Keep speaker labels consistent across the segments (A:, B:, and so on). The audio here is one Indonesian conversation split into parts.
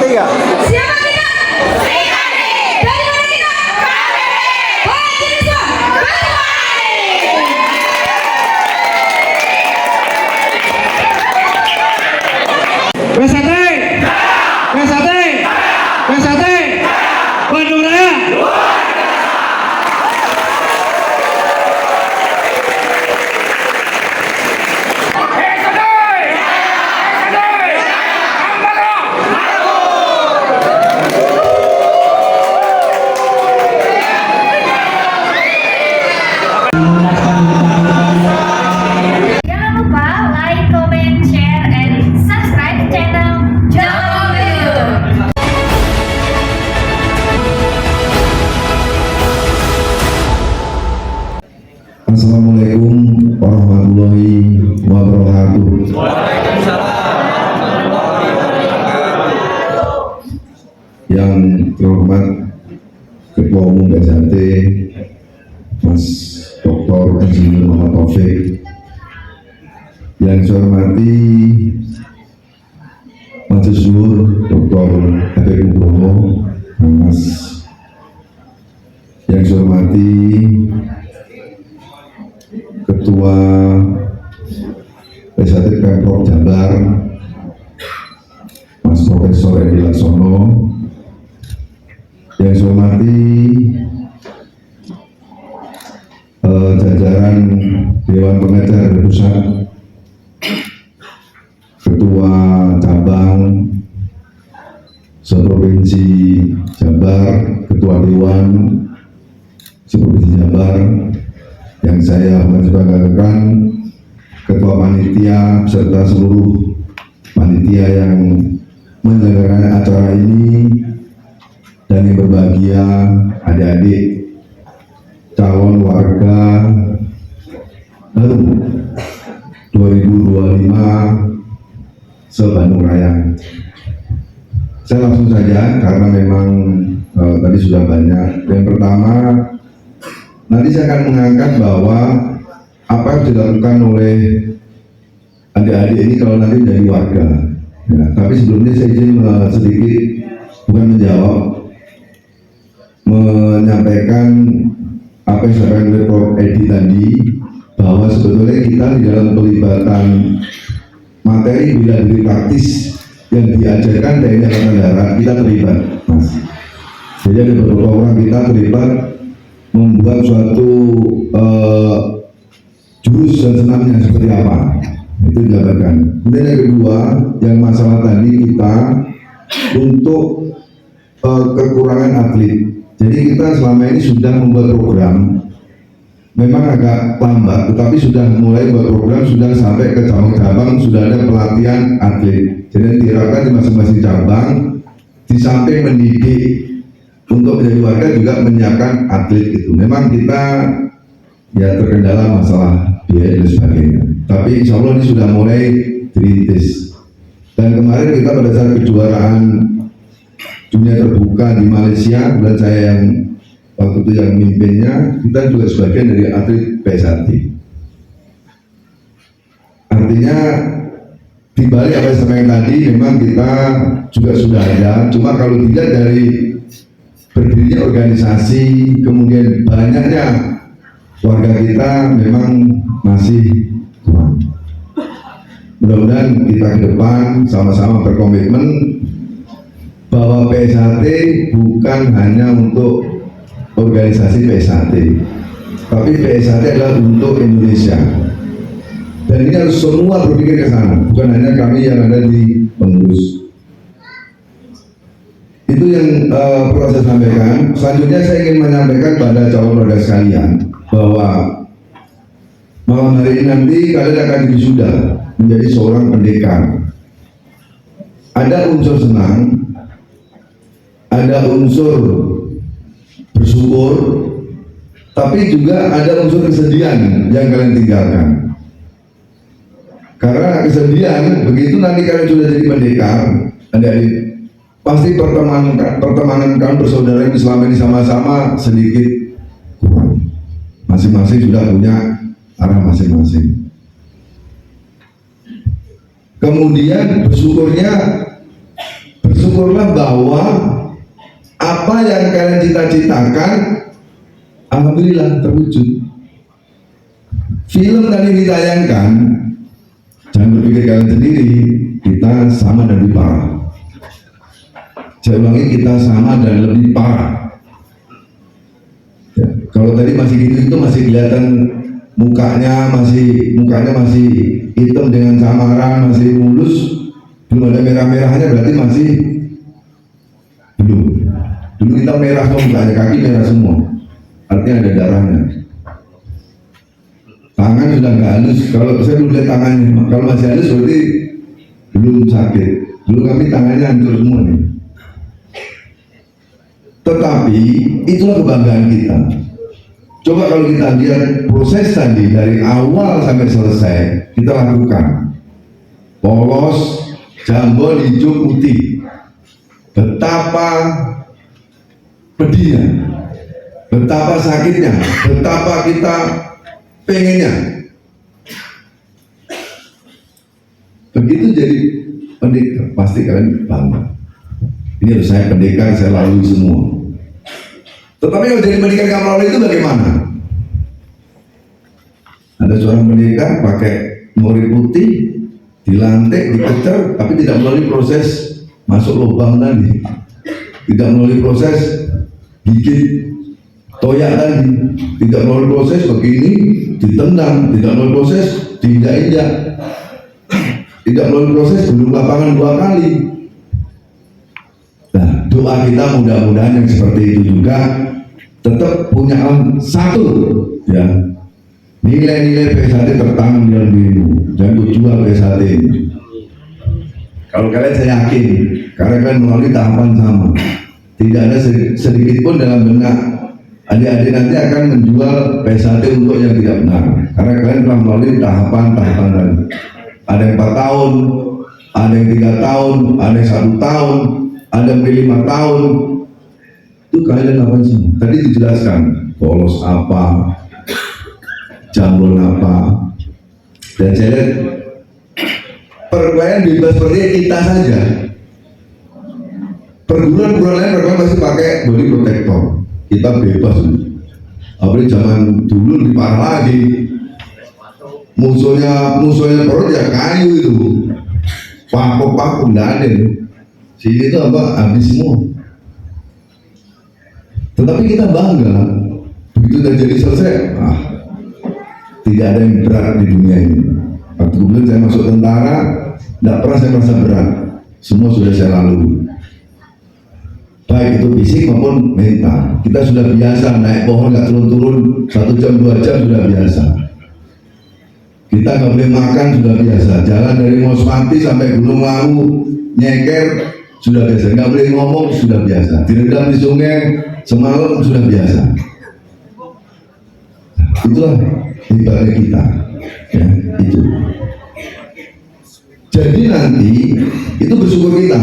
A: tiga.
B: Siapa kita? PKD. Dari mana kita? KPP. Mahasiswa Banyuwangi.
C: Pesate, pesate, pesate, Bandung Raya.
B: Jangan lupa like, comment, share, and subscribe channel Jawa.
D: Assalamualaikum warahmatullahi wabarakatuh. Yang terhormat Ketua Umum BSAT Mas Dr. Insinyur Muhammad Taufik, yang saya hormati Majelis Syuro Dr. Habib Nugroho Mas, yang saya hormati Ketua BSAT Pemprov Jabar Mas Profesor Edi Laksono, yang saya hormati jajaran Dewan Pengajar Pusat, Ketua Cabang Seprovinsi Jabar, Ketua Dewan Seprovinsi Jabar, yang saya hormati banggakan, Ketua Panitia serta seluruh panitia yang menyelenggarakan acara ini, dan yang berbahagia adik-adik calon warga baru 2025 se-Bandung Raya. Saya langsung saja karena memang tadi sudah banyak. Yang pertama, nanti saya akan mengangkat bahwa apa yang dilakukan oleh adik-adik ini kalau nanti menjadi warga. Ya, tapi sebelumnya saya izin sedikit, bukan menjawab, menyampaikan apa yang disampaikan oleh Prof. Edi tadi, bahwa sebetulnya kita di dalam pelibatan materi bila diri praktis yang diajarkan TNI Angkatan Darat, kita terlibat, Mas. Jadi ada beberapa orang kita terlibat membuat suatu jurus dan senamnya seperti apa, itu dilakukan. Kemudian yang kedua, yang masalah tadi kita untuk kekurangan atlet. Jadi kita selama ini sudah membuat program, memang agak lambat, tetapi sudah mulai buat program, sudah sampai ke cabang-cabang, sudah ada pelatihan atlet. Jadi diharapkan di masing-masing cabang, di samping mendidik untuk menjadi warga juga menyiapkan atlet itu. Memang kita ya terkendala masalah biaya dan sebagainya. Tapi insya Allah ini sudah mulai dirintis. Dan kemarin kita pada saat kejuaraan dunia terbuka di Malaysia, dan saya yang waktu itu yang memimpinnya, kita juga sebagian dari atlet BSAT. Artinya di balik apa yang saya sampaikan tadi, memang kita juga sudah ada. Cuma kalau dilihat dari berdirinya organisasi, kemudian banyaknya warga kita, memang masih kurang. Mudah-mudahan kita ke depan sama-sama berkomitmen bahwa PSAT bukan hanya untuk organisasi PSAT, tapi PSAT adalah untuk Indonesia. Dan ini harus semua berpikir ke sana, bukan hanya kami yang ada di pengurus. Itu yang perlu saya sampaikan. Selanjutnya saya ingin menyampaikan pada calon warga sekalian bahwa malam hari ini nanti kalian akan wisuda menjadi seorang pendekar. Ada unsur senang, ada unsur bersyukur, tapi juga ada unsur kesedihan yang kalian tinggalkan. Karena kesedihan, begitu nanti kalian sudah jadi pendekar, adik-adik, pasti pertemanan kalian bersaudara yang selama ini sama-sama sedikit kurang. Masing-masing sudah punya arah masing-masing. Kemudian bersyukurnya bersyukurlah bahwa apa yang kalian cita-citakan, alhamdulillah terwujud. Film tadi ditayangkan, jangan berpikir kalian sendiri, kita sama dan lebih parah. Saya ulangi, kita sama dan lebih parah. Ya, kalau tadi masih gitu itu masih kelihatan mukanya masih hitam dengan samaran, masih mulus, belum ada merah-merahnya, berarti masih belum. Dulu kita merah semua mukanya, kaki merah semua, artinya ada darahnya. Tangan sudah nggak halus. Kalau saya belum lihat tangannya, kalau masih halus berarti belum sakit. Dulu kami tangannya hancur semua nih. Tetapi itulah kebanggaan kita. Coba kalau kita lihat proses tadi dari awal sampai selesai, kita lakukan polos, jambon, hijau, putih. Betapa pedihnya, betapa sakitnya, betapa kita pengennya. Begitu jadi pendekar, pasti kalian bangga. Ini harus saya pendekar, saya lalui semua. Tetapi kalau jadi pendekar nggak melalui itu bagaimana? Ada seorang pendekar pakai nori putih, dilantik, dikecer, tapi tidak melalui proses masuk lubang tadi, tidak melalui proses gigit toyak tadi, tidak melalui proses begini ditendang, tidak melalui proses diinjak-injak, tidak melalui proses belum lapangan 2 kali. Nah, doa kita mudah-mudahan yang seperti itu juga tetap punya satu, ya, nilai-nilai PSHT tertanam di dalam dirimu. Jangan jual PSHT ini. Kalau kalian, saya yakin karena kalian melalui tahapan sama, tidak ada sedikit pun dalam benak adik-adik nanti akan menjual PSHT untuk yang tidak benar, karena kalian telah melalui tahapan-tahapan tadi. Ada yang 4 tahun, ada yang 3 tahun, ada yang 1 tahun, ada yang 5 tahun. Itu kalian lakukan semua. Tadi dijelaskan polos apa, jambon apa, dan saya lihat perkelahian bebas seperti kita saja. Perguruan-perguruan lain mereka masih pakai body protector, kita bebas. Apalagi zaman dulu lebih parah lagi. Musuhnya perut ya kayu itu, paku nggak ada. Sini itu apa, habis semua. Tetapi kita bangga, begitu udah jadi selesai, tidak ada yang berat di dunia ini. Waktu kemudian saya masuk tentara, tidak pernah saya merasa berat, semua sudah saya lalui. Baik itu fisik maupun mental. Kita sudah biasa naik pohon nggak turun-turun 1 jam 2 jam sudah biasa. Kita nggak boleh makan sudah biasa. Jalan dari Mospati sampai Gunung Lawu nyeker sudah biasa. Nggak boleh ngomong sudah biasa. Direndam di sungai semalam sudah biasa. Itulah hebatnya kita. Ya, itu. Jadi nanti itu bersyukur kita.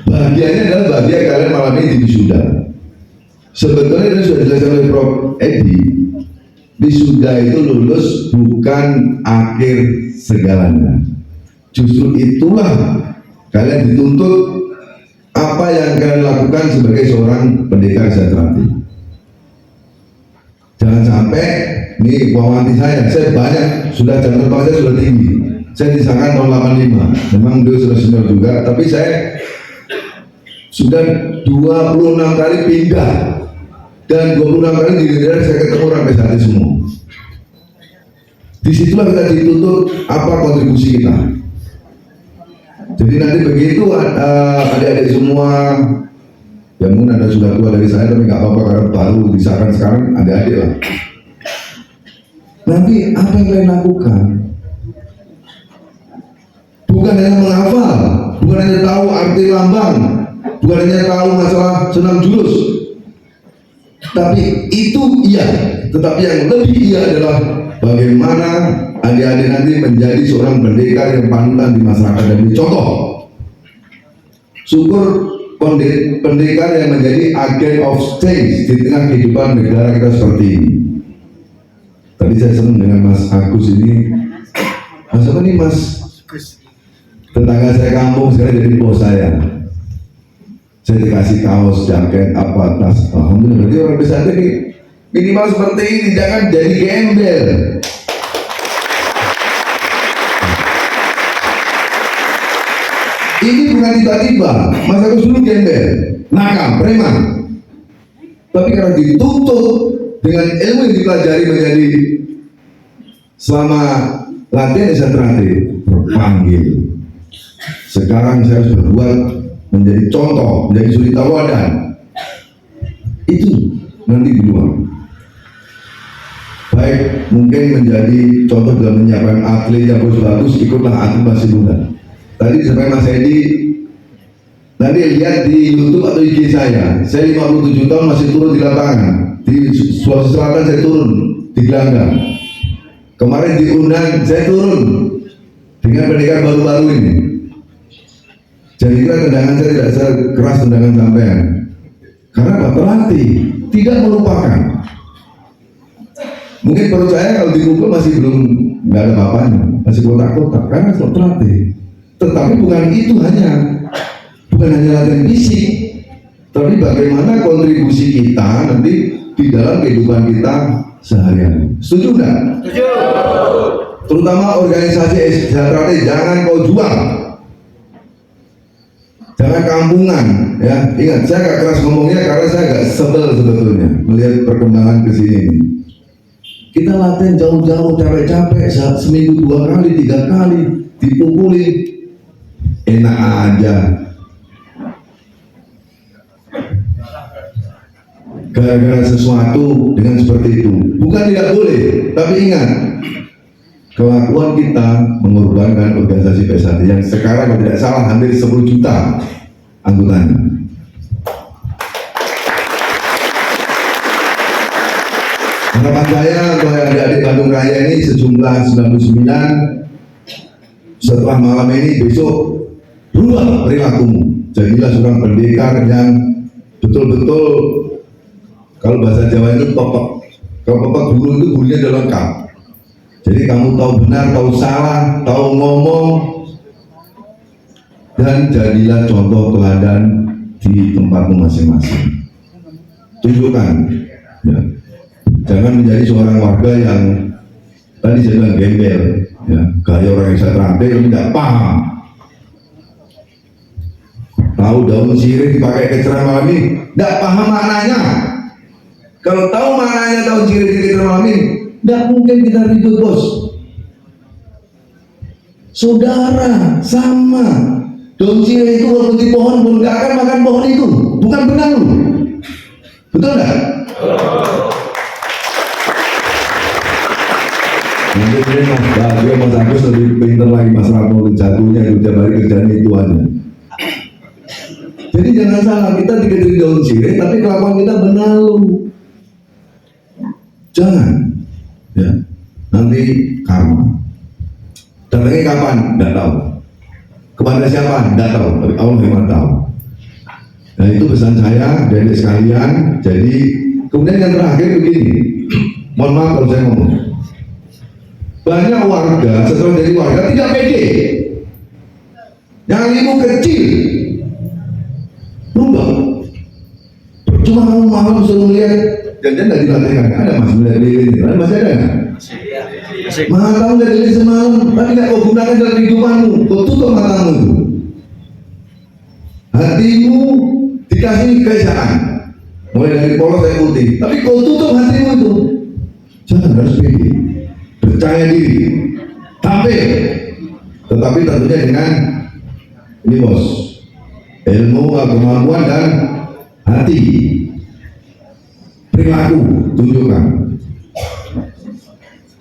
D: Bahagianya adalah bahagia kalian malam ini di wisuda. Sebetulnya ini sudah dijelaskan oleh Prof. Edi. Wisuda itu lulus bukan akhir segalanya. Justru itulah kalian dituntut apa yang kalian lakukan sebagai seorang pendekar sejati. Jangan sampai nih wawanti saya banyak, sudah jam terbang saya sudah tinggi. Saya disahkan tahun 85, memang dia sudah senior juga, tapi saya sudah 26 kali pindah dan 26 kali di daerah saya ketemu orang PSHT semua. Disitulah kita dituntut apa kontribusi kita. Jadi nanti begitu adik-adik semua, ya mungkin ada sudah tua dari saya tapi nggak apa-apa karena baru disahkan sekarang adik-adik lah. Nanti apa yang kalian lakukan? Bukan hanya menghafal, bukan hanya tahu arti lambang, bukan hanya tahu masalah senam jurus, tapi itu iya. Tetapi yang lebih iya adalah bagaimana adik-adik nanti menjadi seorang pendekar yang panutan di masyarakat dan dicontoh. Syukur pendekar yang menjadi agent of change di tengah kehidupan negara kita seperti ini. Tadi saya senang dengan Mas Agus ini. Mas apa nih Mas? Tetangga saya kampung sekarang jadi bos saya. saya dikasih kaos, jaket, apa, tas. Alhamdulillah, berarti orang besar ini minimal seperti ini, jangan jadi gembel. Ini bukan tiba-tiba, Mas Agus dulu gembel, nakal, preman. Tapi karena dituntut dengan ilmu yang dipelajari menjadi selama latihan STRATE terpanggil. Sekarang saya harus berbuat menjadi contoh, menjadi suri tauladan. Itu nanti di luar. Baik, mungkin menjadi contoh dalam menyiapkan atlet yang bagus-bagus, ikutlah atlet masih muda. Tadi disampaikan Mas Edi, tadi lihat di YouTube atau IG saya 57 tahun masih turun di lapangan. Di Sulawesi Selatan saya turun di gelanggang. Kemarin di Unan saya turun dengan pendekar baru-baru ini. Jadi kira tendangan saya tidak sekeras tendangan sampean. Karena apa? Terlatih, tidak melupakan. Mungkin perut saya kalau dipukul masih belum nggak ada apa-apanya, masih kotak-kotak karena sudah terlatih. Tetapi bukan itu bukan hanya latihan fisik, tapi bagaimana kontribusi kita nanti di dalam kehidupan kita sehari-hari. Setuju nggak? Setuju. Terutama organisasi STRATE jangan kau jual, jangan kampungan, ya. Ingat, saya agak keras ngomongnya karena saya agak sebel sebetulnya melihat perkembangan kesini ini. Kita latihan jauh-jauh, capek-capek, seminggu 2 kali, 3 kali, dipukulin, enak aja. Gara-gara sesuatu dengan seperti itu, bukan tidak boleh, tapi ingat, kelakuan kita mengorbankan organisasi PSAT yang sekarang kalau tidak salah hampir 10 juta anggotanya. Harapan saya kalau adik-adik Bandung Raya ini sejumlah 99 setelah malam ini besok rubah perilakumu, jadilah seorang pendekar yang betul-betul, kalau bahasa Jawa itu pepek. Kalau pepek guru itu gurunya udah lengkap. Jadi kamu tahu benar, tahu salah, tahu ngomong, dan jadilah contoh teladan di tempatmu masing-masing. Tunjukkan, ya. Jangan menjadi seorang warga yang tadi saya bilang gembel, ya. Gaya orang yang STRATE yang tidak paham. Tahu daun sirih dipakai ke ceramah ini, tidak paham maknanya. Kalau tahu maknanya daun sirih di ceramah ini, tidak mungkin kita ribut, bos. Saudara, sama. Daun sirih itu walaupun di pohon pun nggak akan makan pohon itu, bukan benar lu. Betul nggak? Mungkin ini Mas Agus lebih pintar lagi Mas Rano jatuhnya itu tiap hari kerjaan itu aja. Jadi jangan salah, kita dikasih daun sirih tapi kelakuan kita benalu. Jangan, ya. Nanti karma. Datangnya kapan? Tidak tahu. Kepada siapa? Tidak tahu. Tapi Allah memang tahu. Nah itu pesan saya dari sekalian. Jadi kemudian yang terakhir begini. Mohon maaf kalau saya ngomong. Banyak warga setelah jadi warga tidak pede. Yang ilmu kecil berubah. Cuma kamu malam suruh lihat jangan nggak dilatihkan. Ada mas melihat ini, masih ada nggak? Matamu dari lilin semalam, tapi nggak kau gunakan dalam kehidupanmu. Kau tutup matamu itu. Hatimu dikasih keesaan, mulai dari polos sampai putih. Tapi kau tutup hatimu itu. Jangan, harus pede, percaya diri, tampil. Tetapi tentunya dengan ini bos, ilmu, kemampuan dan hati, perilaku tunjukkan.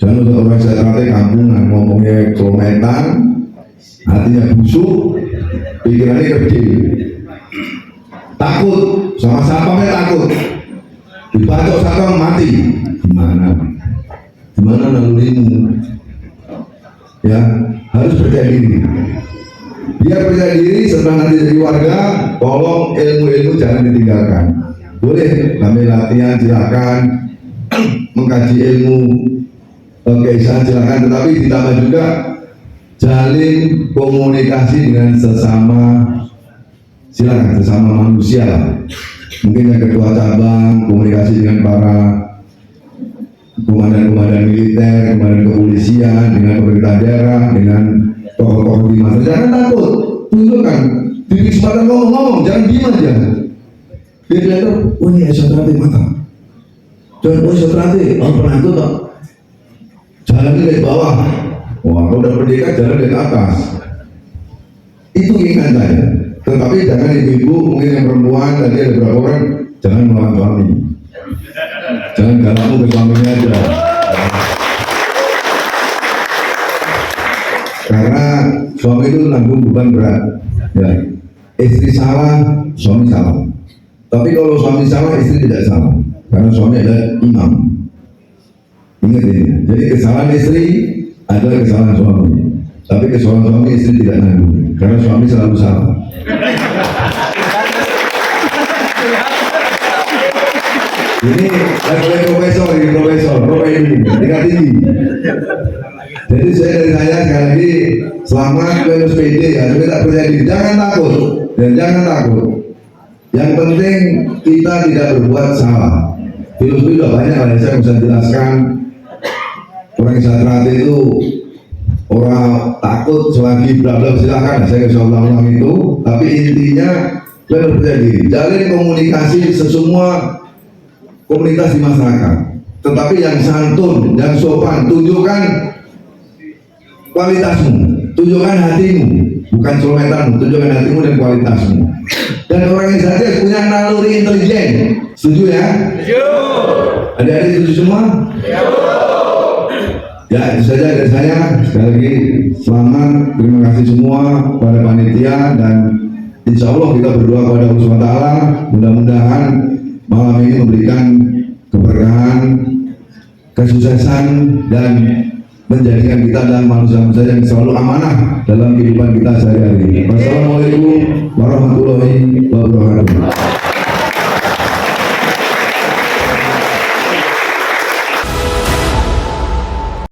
D: Jangan untuk orang STRATE kampungan, ngomongnya komentan, hatinya busuk, pikirannya kecil, takut sama satpamnya takut, dibacok satpam mati. Gimana nalurimu? Ya harus percaya diri. Biar percaya diri setelah nanti jadi warga, tolong ilmu-ilmu jangan ditinggalkan. Boleh kami latihan, silakan mengkaji ilmu keisaan silakan, tetapi ditambah juga jalin komunikasi dengan sesama silakan sesama manusia lah. Mungkin yang ketua cabang komunikasi dengan para komandan-komandan militer, komandan kepolisian, dengan pemerintah daerah, dengan tokoh-tokoh di masa. Jangan takut, tunjukkan. Diberi kesempatan ngomong, jangan diam aja. Biar dia tahu, oh ini esotrate mata. Dan oh esotrate, oh pernah itu tak. Jalan dari bawah. Wah, kalau udah merdeka jalan dari atas. Itu keinginan saya. Tetapi jangan ibu-ibu, mungkin yang perempuan tadi ada beberapa orang, jangan melawan suami. Jangan galakmu ke suaminya aja. Karena suami itu nanggung beban berat. Ya, istri salah, suami salah. Tapi kalau suami salah, istri tidak salah. Karena suami adalah imam. Ingat ini. Jadi kesalahan istri adalah kesalahan suami. Tapi kesalahan suami istri tidak nanggung. Karena suami selalu salah. Ini level profesor, ini tingkat tinggi. Jadi dari saya sekali lagi selamat lulus PD ya, tapi tak percaya diri. Jangan takut dan jangan takut. Yang penting kita tidak berbuat salah. Filosofi sudah banyak lah, saya bisa jelaskan. Orang Satrate itu orang takut selagi bla bla, silakan saya bisa ulang itu. Tapi intinya kita percaya diri. Jalin komunikasi semua komunitas di masyarakat. Tetapi yang santun, yang sopan, tunjukkan kualitasmu, tunjukkan hatimu, bukan cometanmu, tunjukkan hatimu dan kualitasmu. Dan organisasi punya naluri intelijen, setuju ya? Setuju. Adik-adik setuju semua? Setuju. Ya itu saja dari saya. Sekali lagi selamat, terima kasih semua pada panitia dan insya Allah kita berdoa kepada Allah SWT. Mudah-mudahan malam ini memberikan keberkahan, kesuksesan dan menjadikan kita adalah manusia-manusia yang selalu amanah dalam kehidupan kita sehari-hari. Wassalamualaikum warahmatullahi wabarakatuh.